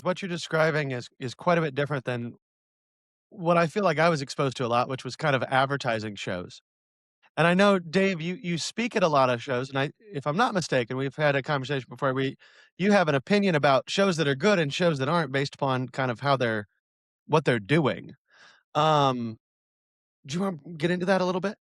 what you're describing is quite a bit different than what I feel like I was exposed to a lot, which was kind of advertising shows. And I know, Dave, you speak at a lot of shows, and if I'm not mistaken, we've had a conversation before, you have an opinion about shows that are good and shows that aren't based upon kind of how they're what they're doing. Um, do you wanna get into that a little bit?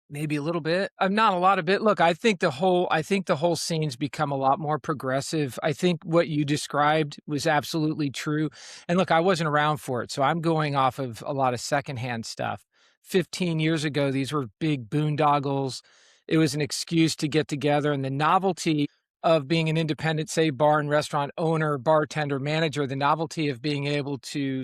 Maybe a little bit. Not a lot of it. Look, I think the whole scene's become a lot more progressive. I think what you described was absolutely true. And look, I wasn't around for it, so I'm going off of a lot of secondhand stuff. 15 years ago, these were big boondoggles. It was an excuse to get together, and the novelty of being an independent, say, bar and restaurant owner, bartender, manager, the novelty of being able to,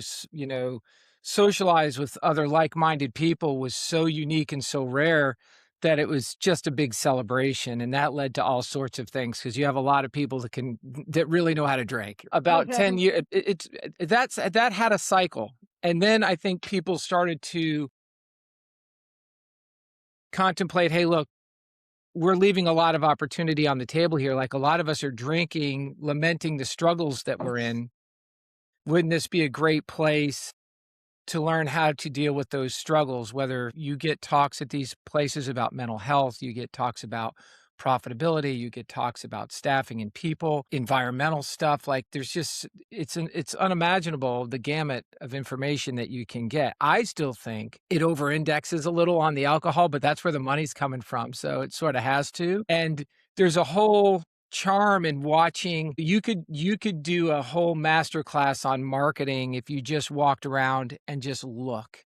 socialize with other like-minded people was so unique and so rare that it was just a big celebration, and that led to all sorts of things because you have a lot of people that really know how to drink. About 10 Okay. years, that had a cycle, and then I think people started to contemplate, "Hey, look, we're leaving a lot of opportunity on the table here, like, a lot of us are drinking, lamenting the struggles that we're in. Wouldn't this be a great place to learn how to deal with those struggles, whether you get talks at these places about mental health, you get talks about profitability, you get talks about staffing and people, environmental stuff. Like there's just it's unimaginable the gamut of information that you can get. I still think it over indexes a little on the alcohol, but that's where the money's coming from. So it sort of has to. And there's a whole charm in watching. You could do a whole master class on marketing if you just walked around and just look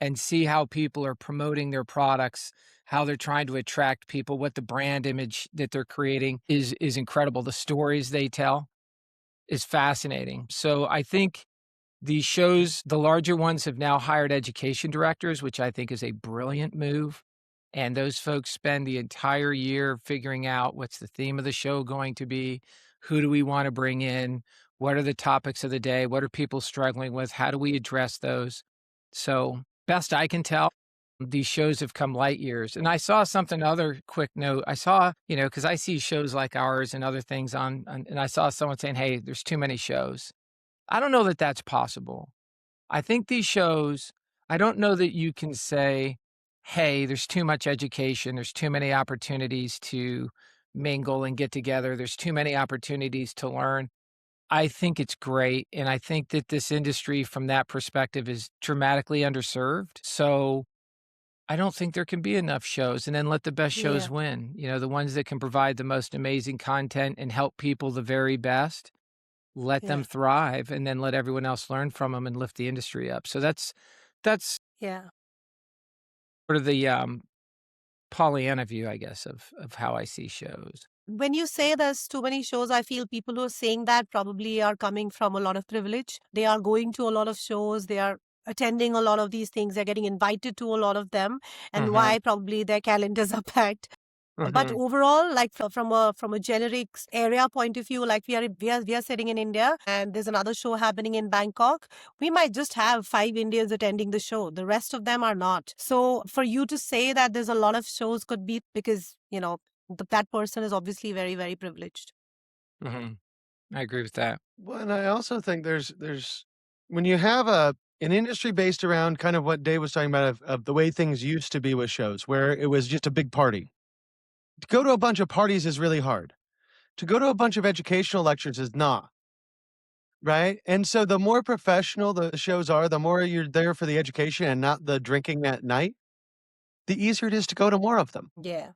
and see how people are promoting their products, how they're trying to attract people, what the brand image that they're creating is incredible. The stories they tell is fascinating. So I think these shows, the larger ones have now hired education directors, which I think is a brilliant move. And those folks spend the entire year figuring out what's the theme of the show going to be, who do we want to bring in, what are the topics of the day, what are people struggling with, how do we address those? So, best I can tell, these shows have come light years. And I saw something other quick note. I saw, because I see shows like ours and other things and I saw someone saying, "Hey, there's too many shows." I don't know that that's possible. I think these shows, I don't know that you can say, "Hey, there's too much education, there's too many opportunities to mingle and get together, there's too many opportunities to learn." I think it's great, and I think that this industry from that perspective is dramatically underserved, so I don't think there can be enough shows, and then let the best shows Yeah. win, the ones that can provide the most amazing content and help people the very best, let them Yeah. thrive, and then let everyone else learn from them and lift the industry up. So that's Yeah. sort of the, Pollyanna view, I guess, of how I see shows. When you say there's too many shows, I feel people who are saying that probably are coming from a lot of privilege. They are going to a lot of shows, they are attending a lot of these things, they're getting invited to a lot of them, and Mhm, why probably their calendars are packed. But mhm. overall, like from a generics area point of view, like we are sitting in India and there's another show happening in Bangkok. We might just have 5 Indians attending the show. The rest of them are not. So for you to say that there's a lot of shows could be because, that person is obviously very, very privileged. Mhm. I agree with that. Well, and I also think there's when you have an industry based around kind of what Dave was talking about of the way things used to be with shows, where it was just a big party. To go to a bunch of parties is really hard. To go to a bunch of educational lectures is not, right? And so the more professional the shows are, the more you're there for the education and not the drinking at night, the easier it is to go to more of them. Yeah.